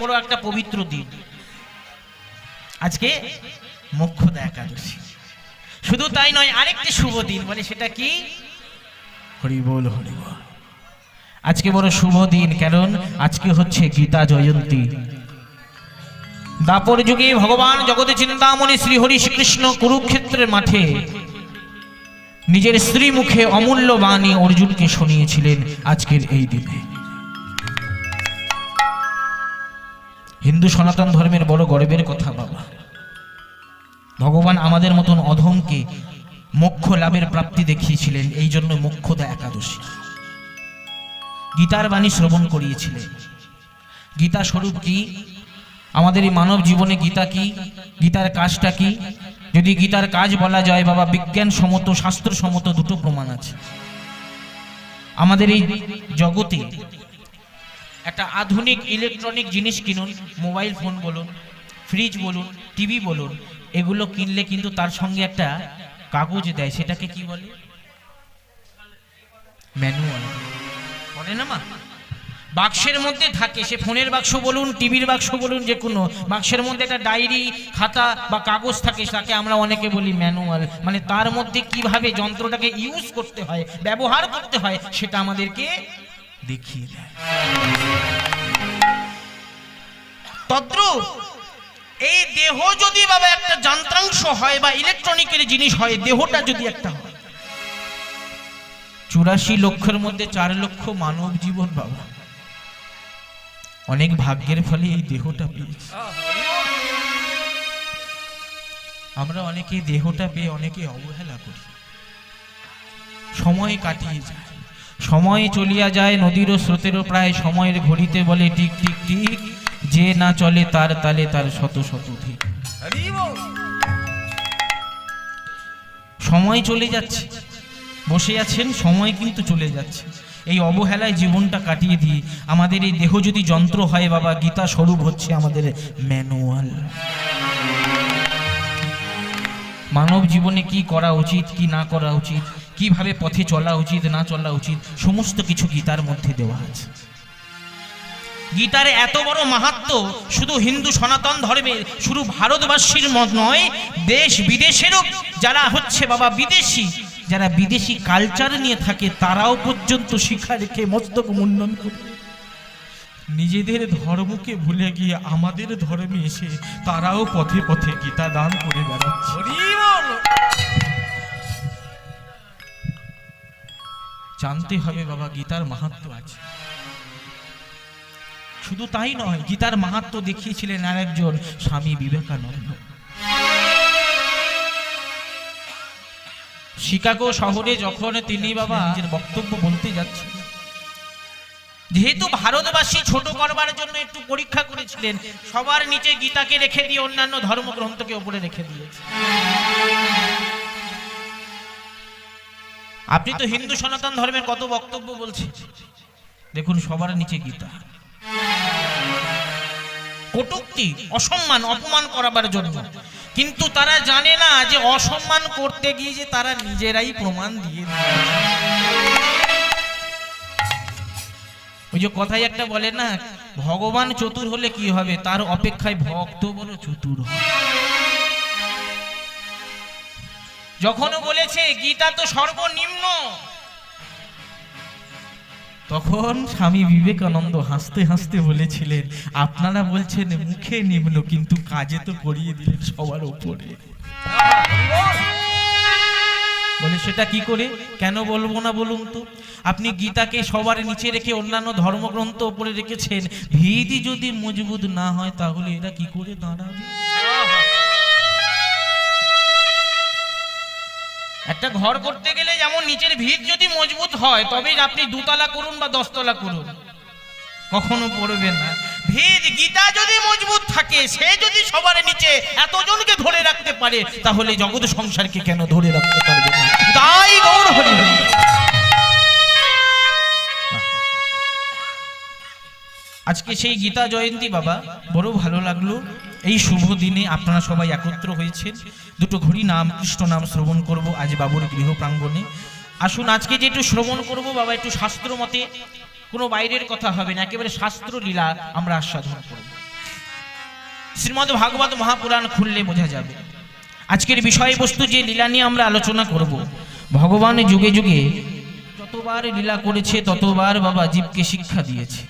বড় একটা পবিত্র দিন আজকে মোক্ষদা একাদশী। শুধু তাই নয়, আরেকটি শুভ দিন, বলে সেটা কি? হরি বল হরি বল। আজকে বড় শুভ দিন, কারণ আজকে হচ্ছে গীতা জয়ন্তী। দাপর যুগে ভগবান জগতে চিন্তামণি শ্রী হরি শ্রীকৃষ্ণ কুরুক্ষেত্রের মাঠে নিজের স্ত্রী মুখে অমূল্য বাণী অর্জুনকে শুনিয়েছিলেন আজকের এই দিনে। হিন্দু সনাতন ধর্মের বড় গর্বের কথা বাবা, ভগবান আমাদের মতন অধমকে মোক্ষ লাভের প্রাপ্তি দেখিয়েছিলেন, এই জন্য মোক্ষদা একাদশী। গীতার বাণী শ্রবণ করিয়েছিলেন। গীতা স্বরূপ কি? আমাদের এই মানব জীবনে গীতা কি? গীতার কাজটা কি? যদি গীতার কাজ বলা যায় বাবা, বিজ্ঞানসম্মত শাস্ত্রসম্মত দুটো প্রমাণ আছে। আমাদের এই জগতে একটা আধুনিক ইলেকট্রনিক জিনিস কিনুন, মোবাইল ফোন বলুন, ফ্রিজ বলুন, টিভি বলুন, এগুলো কিনলে কিন্তু তার সঙ্গে একটা কাগজ দেয়, সেটাকে কি বলে? ম্যানুয়াল বলে না মা? বাক্সের মধ্যে থাকে, সে ফোনের বাক্স বলুন, টিভির বাক্স বলুন, যে কোনো বাক্সের মধ্যে একটা ডায়েরি, খাতা বা কাগজ থাকে, তাকে আমরা অনেকে বলি ম্যানুয়াল। মানে তার মধ্যে কিভাবে যন্ত্রটাকে ইউজ করতে হয়, ব্যবহার করতে হয়, সেটা আমাদেরকে দেখিয়ে দেয়। তদ্রূপ এই দেহ যদি বাবা একটা যন্ত্রাংশ হয় বা ইলেকট্রনিকের জিনিস হয়, দেহটা যদি একটা হয়, 84 লক্ষের মধ্যে 4 লক্ষ মানব জীবন বাবা, অনেক ভাগ্যের ফলে এই দেহটা পেয়েছি আমরা। অনেকে দেহটা পেয়ে অনেকে অবহেলা করি, সময় কাটিয়ে যায়, সময় চলিয়া যায় নদীরও স্রোতেরও প্রায়, সময়ের ঘড়িতে বলে টিক টিক টিক, যে না চলে তার তালে তার শত শত ঠিক। সময় চলে যাচ্ছে, বসে আছেন, সময় কিন্তু চলে যাচ্ছে। এই অবহেলায় জীবনটা কাটিয়ে দিই। আমাদের এই দেহ যদি যন্ত্র হয় বাবা, গীতা স্বরূপ হচ্ছে আমাদের ম্যানুয়াল। মানব জীবনে কি করা উচিত, কি না করা উচিত, কিভাবে পথে চলা উচিত না চলা উচিত, সমস্ত কিছু গীতার মধ্যে দেওয়া আছে। গীতার এত বড় মাহাত্ম্য শুধু হিন্দু সনাতন ধর্মের, শুধু ভারতবাসীর মত নয়, দেশ বিদেশেরও যারা হচ্ছে বাবা বিদেশি, যারা বিদেশি কালচার নিয়ে থাকে, তারাও পর্যন্ত শিক্ষা রেখে মস্তক মুন্ডন করে নিজেদের ধর্মকে ভুলে গিয়ে আমাদের ধর্মে এসে তারাও পথে পথে গীতা দান করে বেড়াচ্ছে। জানতে হবে বাবা, গীতার মাহাত্ম্য আছে। শুধু তাই নয়, গীতার মাহাত্ম্য দেখিয়েছিলেন আরেকজন, স্বামী বিবেকানন্দ। শিকাগো শহরে যখন তিনি বাবা নিজের বক্তব্য বলতে যাচ্ছেন, যেহেতু ভারতবাসী ছোট করবার জন্য একটু পরীক্ষা করেছিলেন, সবার নিচে গীতাকে রেখে দিয়ে অন্যান্য ধর্মগ্রন্থকে উপরে রেখে দিয়েছে। আপনি তো হিন্দু সনাতন ধর্মের কত বক্তব্য বলছেন, দেখুন সবার নিচে গীতা। কটূক্তি, অসম্মান, অপমান করাবার জন্য, কিন্তু তারা জানে না যে অসম্মান করতে গিয়ে যে তারা নিজেরাই প্রমাণ দিয়ে দিয়েছে। ওই যে কথাই একটা বলে না, ভগবান চতুর হলে কি হবে, তার অপেক্ষায় ভক্ত বড় চতুর হয়। যখন বলেছে গীতা তো সর্বনিম্ন, তখন স্বামী বিবেকানন্দ হাসতে হাসতে বলেছিলেন, আপনারা বলছেন মুখে নিম্ন, কিন্তু কাজে তো করিয়ে দিলেন সবার উপরে। বলে সেটা কি করে, কেন বলবো না বলুন তো? আপনি গীতাকে সবার নিচে রেখে অন্যান্য ধর্মগ্রন্থ উপরে রেখেছেন, ভিতই যদি মজবুত না হয় তাহলে এটা কি করে দাঁড়াবে? একটা ঘর করতে গেলে যেমন নিচের ভিত যদি মজবুত হয়, তবে আপনি 2 তলা করুন বা 10 তলা করুন, কখনো পড়বে না। ভিত গীতা যদি মজবুত থাকে, সে যদি সবার নিচে এতজনকে ধরে রাখতে পারে, তাহলে জগৎ সংসারকে কেন ধরে রাখতে পারবে না? তাই গৌর হরি হরি। আজকে সেই গীতা জয়ন্তী বাবা, বড় ভালো লাগলো। এই শুভ দিনে আপনারা সবাই একত্র হয়েছেন, দুটো ঘড়ি নাম কৃষ্ণ নাম শ্রবণ করব আজ বাবুর গৃহ প্রাঙ্গণে। আসুন আজকে যে একটু শ্রবণ করব বাবা, একটু শাস্ত্র মতে, কোনো বাইরের কথা হবে না, একেবারে শাস্ত্র লীলা আমরা আস্বাদন করব। শ্রীমদ্ ভাগবত মহাপুরাণ খুললে বোঝা যাবে। আজকের বিষয়বস্তু যে লীলা নিয়ে আমরা আলোচনা করব, ভগবান যুগে যুগে যতবার লীলা করেছে ততবার বাবা জীবকে শিক্ষা দিয়েছে,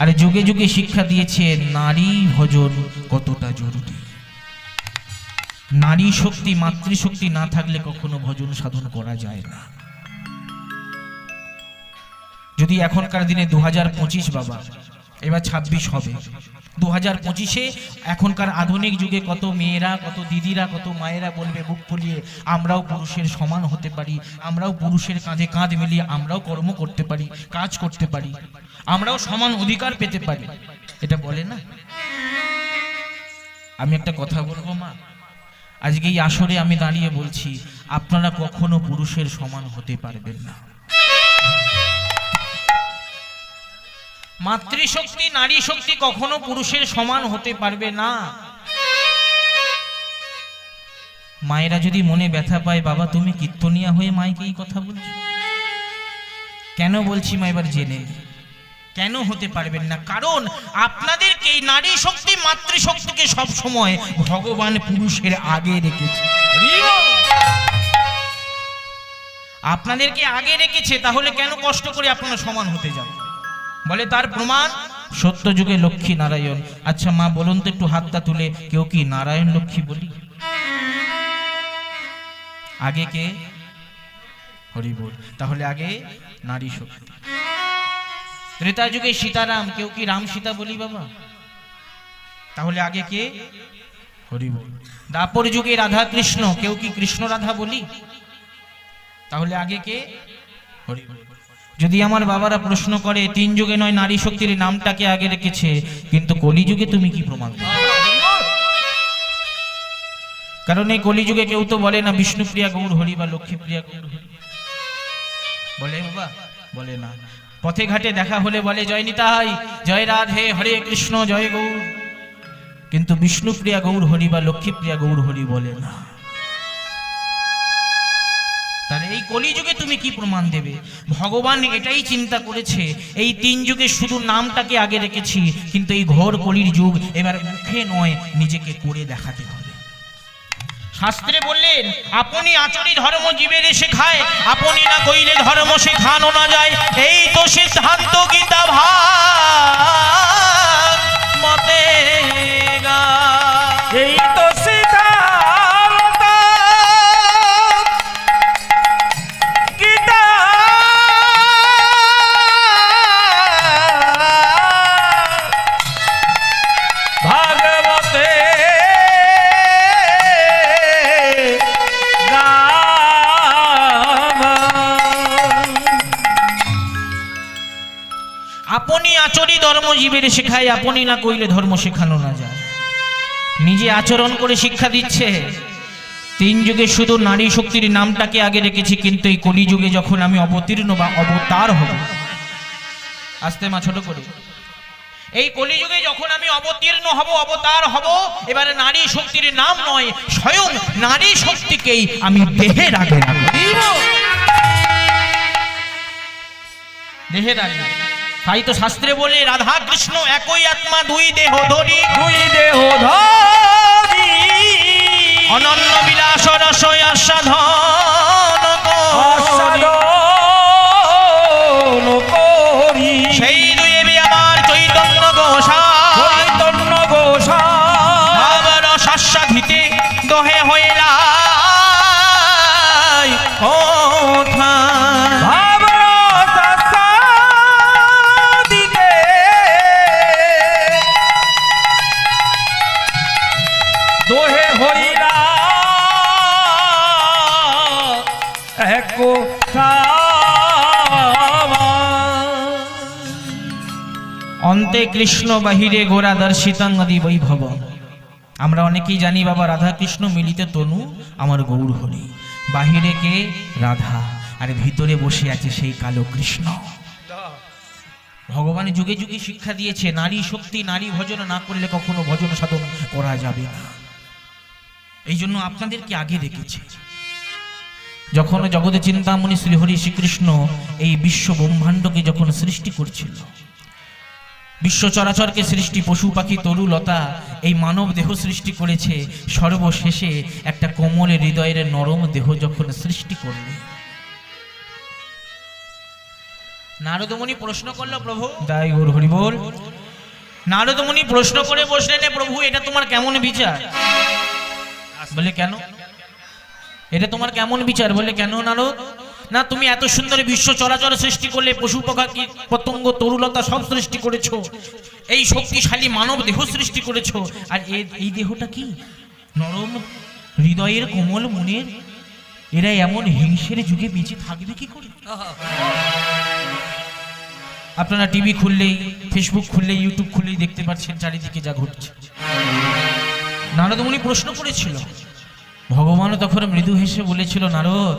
আর যুগে যুগে শিক্ষা দিয়েছে নারী ভজন কতটা জরুরি। নারী শক্তি, মাতৃশক্তি না থাকলে কখনো ভজন সাধন করা যায় না। যদি এখনকার দিনে 2025 বাবা, এবার 26 হবে, 2025-এ এখনকার আধুনিক যুগে কত মেয়েরা, কত দিদিরা, কত মায়েরা বলবে বুক ফুলিয়ে, আমরাও পুরুষের সমান হতে পারি, আমরাও পুরুষের কাঁধে কাঁধ মিলিয়ে আমরাও কর্ম করতে পারি, কাজ করতে পারি, আমরাও সমান অধিকার পেতে পারি, এটা বলে না? আমি একটা কথা বলবো মা, আজকে এই আসরে আমি দাঁড়িয়ে বলছি, আপনারা কখনো পুরুষের সমান হতে পারবেন না। মাতৃশক্তি, নারী শক্তি কখনো পুরুষের সমান হতে পারবে না। মায়েরা যদি মনে ব্যথা পায়, বাবা তুমি কীর্তনিয়া হয়ে মাইকে এই কথা বলছো কেন? বলছি মা, এবার জেনে কেন হতে পারবেন না। কারণ আপনাদেরকে এই নারী শক্তি, মাতৃশক্তিকে সব সময় ভগবান পুরুষের আগে রেখেছে। আপনাদেরকে আগে রেখেছে, তাহলে কেন কষ্ট করে আপনারা সমান হতে যাবেন? বলে তার প্রমাণ সত্য যুগে লক্ষ্মী নারায়ণ। আচ্ছা মা বলুন তো একটু হাতটা তুলে, কেউ কি নারায়ণ লক্ষ্মী বলি? আগে কে? হরি বল। তাহলে আগে নারী শক্তি। ত্রেতা যুগে সীতারাম, কেউ কি রাম সীতা বলি বাবা? তাহলে আগে কে? হরি বল। দাপর যুগে রাধা কৃষ্ণ, কেউ কি কৃষ্ণ রাধা বলি? তাহলে আগে কে? হরি বল। যদি আমার বাবারা প্রশ্ন করে, 3 যুগে নয় নারী শক্তির নামটাকে আগে রেখেছে, কিন্তু কলিযুগে তুমি কি প্রমাণ দেবে? কারণ এই কলিযুগে কেউ তো বলে না বিষ্ণুপ্রিয়া গৌর হরি বা লক্ষ্মীপ্রিয়া গৌর হরি, বলে বাবা? বলে না। পথে ঘাটে দেখা হলে বলে জয় নিতাই, জয় রাধে, হরে কৃষ্ণ, জয় গৌর, কিন্তু বিষ্ণুপ্রিয়া গৌর হরি বা লক্ষ্মীপ্রিয়া গৌর হরি বলে না। তাহলে এই কলিযুগে তুমি কি প্রমাণ দেবে? ভগবান এটাই চিন্তা করেছে, এই 3 যুগে শুধু নামটাকে আগে রেখেছি, কিন্তু এই ঘোর কলির যুগ, এবার মুখে নয় নিজেকে করে দেখাতে হবে। শাস্ত্রে বললেন, আপনি আচরি ধর্ম জীবের শেখায়, আপনি না কইলে ধর্ম শেখানো না যায়। এই তো সিদ্ধান্ত গীতা ভাগ মতে গা, এই তো সিদ্ধান্ত গীতা ভাগবতে আপনি আচরি ধর্ম জীবের শেখায়, আপনি না কইলে ধর্ম শেখানো না যায়। নিজে আচরণ করে শিক্ষা দিচ্ছে। 3 যুগে শুধু নারী শক্তির নামটাকে আগে রেখেছি, কিন্তু এই কলিযুগে যখন আমি অবতীর্ণ বা অবতার হব, আস্তে মা ছোট করে, এই কলিযুগে যখন আমি অবতীর্ণ হব, অবতার হব, এবারে নারী শক্তির নাম নয়, স্বয়ং নারী শক্তিকেই আমি দেহের আগে রাখব। দেহের আগে। তাই তো শাস্ত্রে বলে, রাধা কৃষ্ণ একই আত্মা, 2 দেহ ধরি, 2 দেহ ধরি, অনন্য বিলাস রস আস্বাদন করি, সেই দুয়ে আমার চৈতন্য গোসাই, চৈতন্য গোসাই ভাব রস আস্বাদিতে দহে হইলা অন্তে কৃষ্ণ বাহিরে গোরা দর্শিতাং আদি বৈভব। আমরা অনেকেই জানি বাবা রাধা কৃষ্ণ মিলিত তনু আমার গৌর হরি, বাহিরে কে? রাধা, আর ভিতরে বসে আছে সেই কালো কৃষ্ণ। ভগবান যুগে যুগে শিক্ষা দিয়েছে, নারী শক্তি, নারী ভজন না করলে কখনো ভজন সাধন করা যাবে না। এই জন্য আপনাদেরকে আগে রেখেছে। যখন জগতে চিন্তামণি শ্রীহরি শ্রীকৃষ্ণ এই বিশ্ব ব্রহ্মাণ্ডকে যখন সৃষ্টি করছিল, বিশ্ব চরাচরকে সৃষ্টি, পশু পাখি তরু লতা, এই মানব দেহ সৃষ্টি করেছে, সর্বশেষে একটা কোমল হৃদয়ের নরম দেহ যখন সৃষ্টি করলে, নারদমুনি প্রশ্ন করলো, প্রভু তাই ওর হরি বল, নারদমুনি প্রশ্ন করে বসলেন, প্রভু এটা তোমার কেমন বিচার? বলে কেন? এটা তোমার কেমন বিচার? বলে কেন নারদ? না, তুমি এত সুন্দর বিশ্ব চরাচর সৃষ্টি করলে, পশু পাখি পতঙ্গ তরুলতা সব সৃষ্টি করেছো, এই শক্তিশালী মানব দেহ সৃষ্টি করেছো, আর এই দেহটা কি নরম হৃদয়ের কোমল মনের, এরা এমন হিংসের যুগে বেঁচে থাকবে কি করে? আপনারা টিভি খুললেই, ফেসবুক খুললেই, ইউটিউব খুললেই দেখতে পাচ্ছেন চারিদিকে যা ঘটছে। নারদমুনি প্রশ্ন করেছিল, ভগবানও তখন মৃদু হেসে বলেছিল, নারদ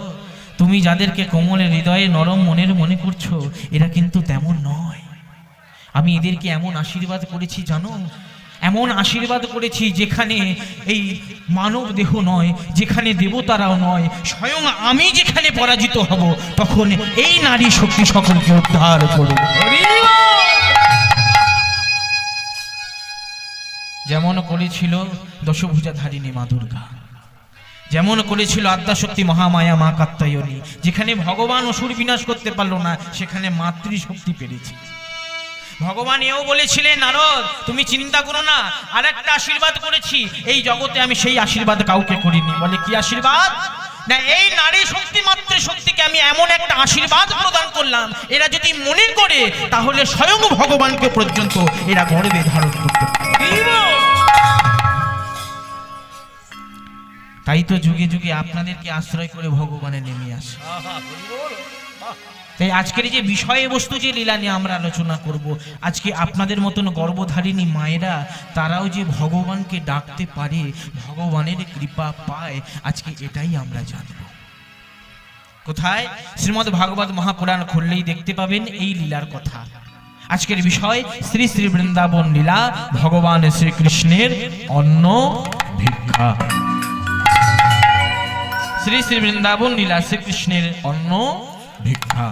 তুমি যাদেরকে কোমলের হৃদয়ে নরম মনের মনে করছো, এরা কিন্তু তেমন নয়। আমি এদেরকে এমন আশীর্বাদ করেছি জানো, এমন আশীর্বাদ করেছি যেখানে এই মানব দেহ নয়, যেখানে দেবতারাও নয়, স্বয়ং আমি যেখানে পরাজিত হব, তখন এই নারী শক্তি সকলকে উদ্ধার করবে। যেমন করেছিল দশভুজাধারিণী মা দুর্গা, যেমন করেছিল আদ্যাশক্তি মহামায়া মা কাত্যায়নী, যেখানে ভগবান অসুর বিনাশ করতে পারলো না, সেখানে মাতৃশক্তি পেরেছে। ভগবান এও বলেছিলেন, নারদ তুমি চিন্তা করো না, আরেকটা আশীর্বাদ করেছি, এই জগতে আমি সেই আশীর্বাদ কাউকে করিনি। বলে কি আশীর্বাদ? না, এই নারী শক্তি মাতৃশক্তিকে আমি এমন একটা আশীর্বাদ প্রদান করলাম, এরা যদি মনে করে তাহলে স্বয়ং ভগবানকে পর্যন্ত এরা গর্বে ধারণ করতে পারে। তাই তো যুগে যুগে আপনাদেরকে আশ্রয় করে ভগবানে নেমে আসে। তাই আজকের যে বিষয় বস্তু, যে লীলা নিয়ে আমরা আলোচনা করব, আজকে আপনাদের মতন গর্ভধারিণী মায়েরা তারাও যে ভগবানকে ডাকতে পারে, ভগবানের কৃপা পায়, আজকে এটাই আমরা জানব। কোথায়? শ্রীমদ্ ভাগবত মহাপুরাণ খুললেই দেখতে পাবেন এই লীলার কথা। আজকের বিষয় শ্রী শ্রী বৃন্দাবন লীলা, ভগবান শ্রীকৃষ্ণের অন্ন ভিক্ষা। শ্রী শ্রী বৃন্দাবন লীলা, শ্রীকৃষ্ণের অন্ন ভিক্ষা।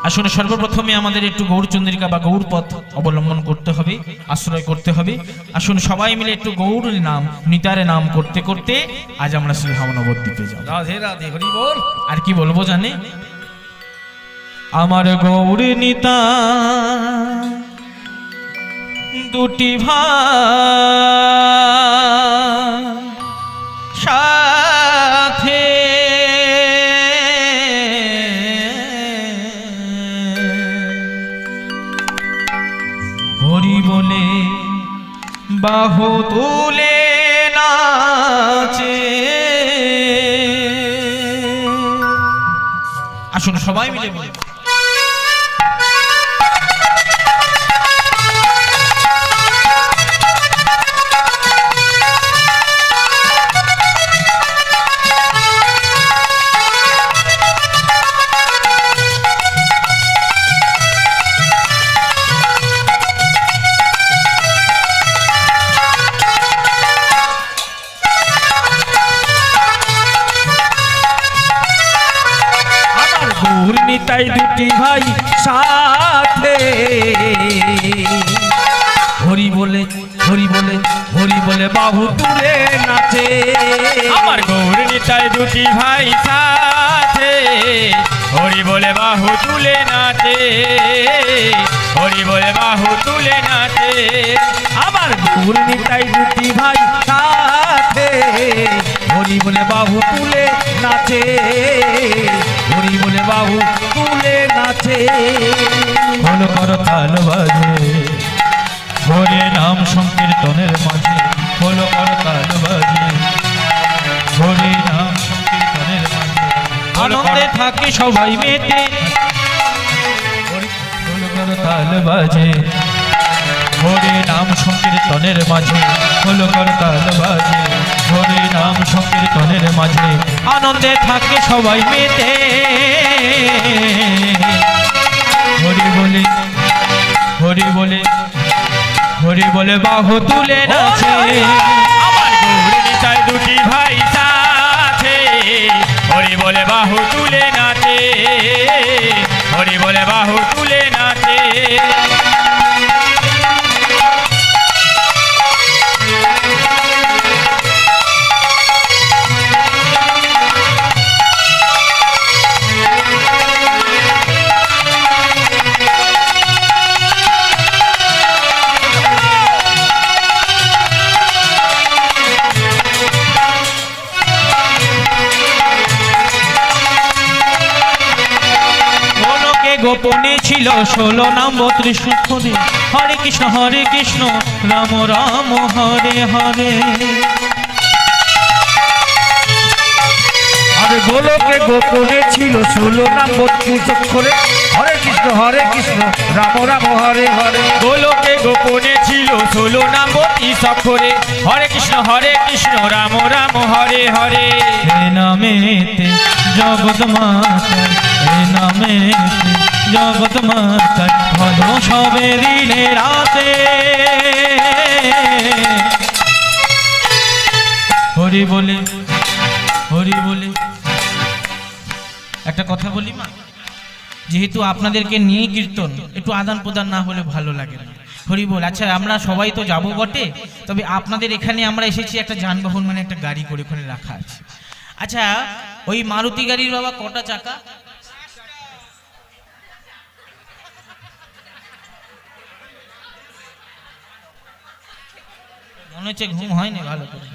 আসলে সর্বপ্রথমে আমাদের একটু গৌরচন্দ্রিকা বা গৌর পথ অবলম্বন করতে হবে, আশ্রয় করতে হবে। আসুন সবাই মিলে একটু গৌর নাম, নিতারে নাম করতে করতে আজ আমরা শ্রী নবদ্বীপে যাব। রাধে রাধে, হরি বল। আর কি বলবো জানে? আমার গৌর নিতা দুটি ভাই সাথে, হরি বলে বাহু তুলে নাচে। আসুন সবাই মিলে বলি, তাই দুটি ভাই সাথে, হরি বলে হরি বলে হরি বলে বাহু তুলে নাচে। আমার গৌর নিতাই দুটি ভাই সাথে, হরি বলে বাহু তুলে নাচে, হরি বলে বাহু তুলে নাচে। আমার গৌর নিতাই দুটি ভাই সাথে, হরি বলে বাহু তুলে নাচে, হরি বলে বাহু তুলে নাচে। হল কর তাল বাজে, হরে নাম সংকীর্তনের মাঝে, হল কর তাল বাজে, হরে নাম সংকীর্তনের মাঝে, আনন্দে থাকে সবাই মেতে। হল কর তাল বাজে, হরে নাম সংকীর্তনের মাঝে, হল কর তাল বাজে, হরে নাম সংকীর্তনের মাঝে, আনন্দে থাকে সবাই মেতে। হরি বলে হরি বলে হরি বলে বাহু তুলে নাচে। আমার গৌর নিতাই দুটি ভাই সাথে, হরি বলে বাহু তুলে নাচে, হরি বলে বাহু তুলে নাচে গোপনে ছিল 16 নাম 32 অক্ষরে হরে কৃষ্ণ রাম রাম হরে হরে আর গোলকে গোপনে ছিল 16 নাম 32 অক্ষরে হরে কৃষ্ণ রাম রাম হরে হরে। গোলকে গোপনে ছিল 16 নাম 32 অক্ষরে হরে কৃষ্ণ রাম রাম হরে হরে। হে নামেতে জগৎ মাতা হে নামেতে জগৎ মাতা ভজ সবে দিনে রাতে হরি বলে হরি বলে। একটা কথা বলি মা, যেহেতু আপনাদেরকে নিয়ে কীর্তন, একটু আদান প্রদান না হলে ভালো লাগে না। হরি বল। আচ্ছা আমরা সবাই তো যাবো বটে, তবে আপনাদের এখানে আমরা এসেছি একটা যানবাহন মানে একটা গাড়ি করে ওখানে রাখা আছে। আচ্ছা ওই মারুতি গাড়ির বাবা কটা চাকা? মনে হচ্ছে ঘুম হয়নি ভালো করে।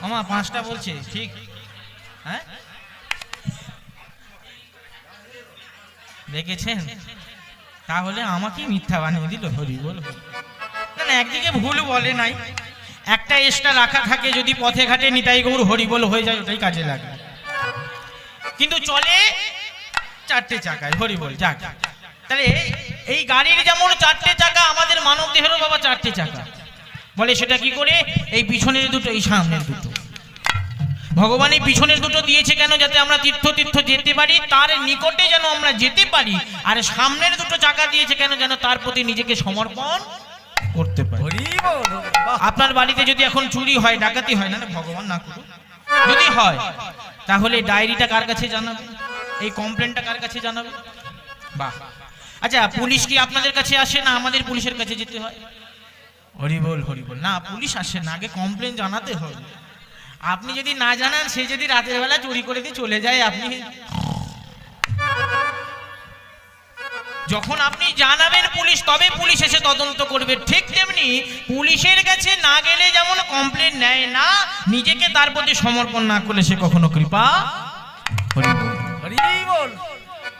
মামা 5টা বলছে ঠিক? হ্যাঁ দেখেছেন, তাহলে আমাকে মিথ্যা বানিয়ে দিল। হরি বল। না না, একদিকে ভুল বলে নাই, একটা এক্সট্রা রাখা থাকে যদি পথে ঘাটে নিতাই গৌর হরি বল হয়ে যায়, ওটাই কাজে লাগে। কিন্তু চলে 4টে চাকায়। হরি বল। যাক, তাহলে এই গাড়ির যেমন 4টে চাকা, আমাদের মানব দেহেরও বাবা 4টে চাকা। বলে সেটা কি করে? এই পিছনের দুটো, এই সামনের দুটো। ভগবান এই পিছনের দুটো দিয়েছে কেন? যাতে আমরা তীর্থ যেতে পারি, তার নিকটে যেন আমরা যেতে পারি। আর সামনের দুটো চাকা দিয়েছে কেন? যেন তার প্রতি নিজেকে সমর্পণ করতে পারি। আপনার বাড়িতে যদি এখন চুরি হয়, ডাকাতি হয়, না ভগবান না করুক, যদি হয়, তাহলে ডায়েরিটা কার কাছে জানাবে? এই কমপ্লেনটা কার কাছে জানাবে? বাহ। আচ্ছা পুলিশ কি আপনাদের কাছে আসে না আমাদের পুলিশের কাছে যেতে হয়? হরি বল হরি বল। না, পুলিশ আসে না, আগে কমপ্লেন জানাতে হবে। আপনি যদি না জানান, সে যদি রাতের বেলা চুরি করে দিয়ে চলে যায়, আপনি যখন আপনি জানাবেন পুলিশ, তবে পুলিশ এসে তদন্ত করবে। ঠিক তেমনি পুলিশের কাছে না গেলে যেমন কমপ্লেন নেয় না, নিজেকে তার প্রতি সমর্পণ না করলে সে কখনো কৃপা। হরি বল।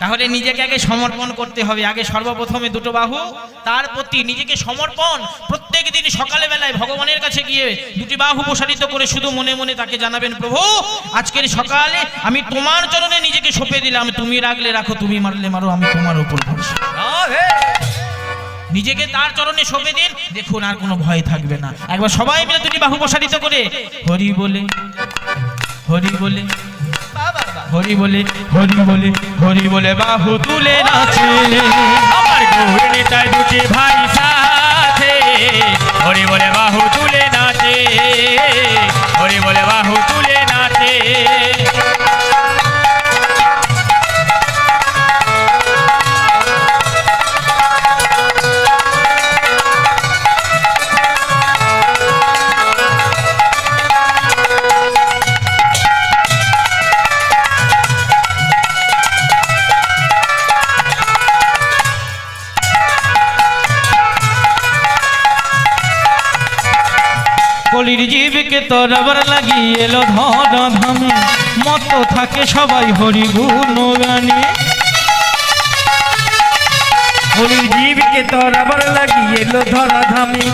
তাহলে নিজেকে আগে সমর্পণ করতে হবে। আগে সর্বপ্রথমে দুটো বাহু, তার প্রতি নিজেকে সমর্পণ। প্রত্যেক দিন সকালে বেলায় ভগবানের কাছে গিয়ে দুটি বাহু প্রসারিত করে শুধু মনে মনে তাকে জানাবেন, প্রভু আজকের সকালে আমি তোমার চরণে নিজেকে সঁপে দিলাম, তুমি রাখলে রাখো, তুমি মারলে মারো, আমি তোমার উপর ভরসা। নিজেকে তার চরণে সঁপে দিন, দেখুন আর কোনো ভয় থাকবে না। একবার সবাই মিলে দুটি বাহু প্রসারিত করে হরি বলে হরি বলে হরি বলে হরি বলে হরি বলে বাহু তুলে নাচে আমার গৌর নেতায় দুটি ভাই সাথে। হরি বলে বাহু তুলে নাচে, হরি বলে বাহু তুলে নাচে। কলির জীবকে তরবার লাগিয়ে এলো ধরা ধামে, মত থাকে সবাই হরি গুণ গানে। কলির জীবকে তরবার লাগিয়ে এলো ধরা ধামে,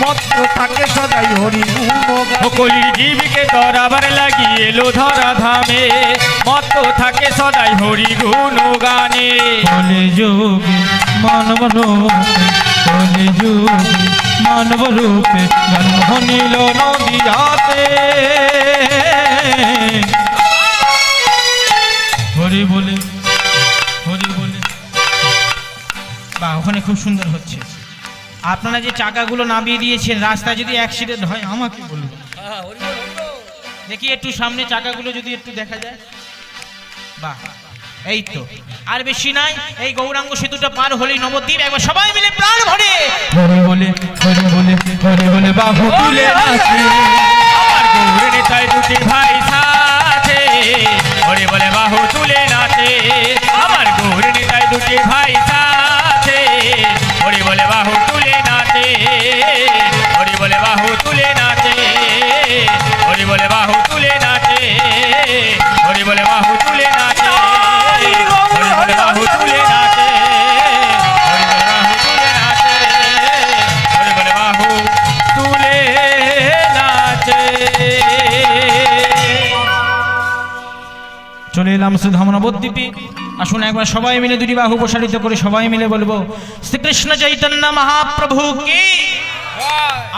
মত থাকে সদাই হরি গুণ গানে। কলির জীবকে তরবার লাগিয়ে এলো ধরা ধামে, মত থাকে সদাই হরি গুণ গানে। কলি যোগে মানব রূপে, কলি যোগে মানব রূপে জন্ম নিল নদিয়াতে। হরি বলে হরি বলে। বা ওখানে খুব সুন্দর হচ্ছে। আপনারা যে চাকাগুলো নামিয়ে দিয়েছেন, রাস্তায় যদি অ্যাক্সিডেন্ট হয় আমাকে বলুন। দেখি একটু সামনে চাকাগুলো যদি একটু দেখা যায়। বাহ, এই তো আর বেশি নাই, এই গৌরাঙ্গ সেতুটা পার হলেই নবদ্বীপ। একবার সবাই মিলে প্রাণ ভরে হরি বলে হরি বলে হরি বলে বাহু তুলে নাচে আমার গৌর নেতায় দুটি ভাই সাথে হরি বলে বাহু তুলে নাচে আমার গৌর নেতায় দুটি ভাই সাথে হরি বলে বাহু তুলে নাচে হরি বলে বাহু তুলে নাচে হরি বলে বাহু তুলে নাচে হরি বলে বাহু তুলে নাচে হরি বলে বাহু তুলে নাচে হরি বলে বাহু তুলে নাচে। চলে এলাম সুধাম নবদ্বীপে। আসুন একবার সবাই মিলে দুটি বাহু প্রসারিত করে সবাই মিলে বলবো শ্রীকৃষ্ণ চৈতন্য মহাপ্রভু কি,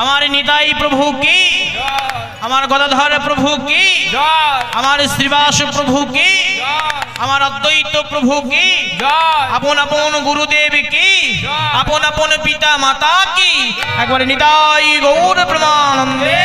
আমার নিতাই প্রভু কি, আমার গদাধর প্রভু কি, আমার শ্রীবাস প্রভু কি, আমার অদ্বৈত প্রভু কি, আপন আপন গুরুদেব কি, আপন আপন পিতা মাতা কি, একবারে নিতাই গৌর প্রমানন্দে।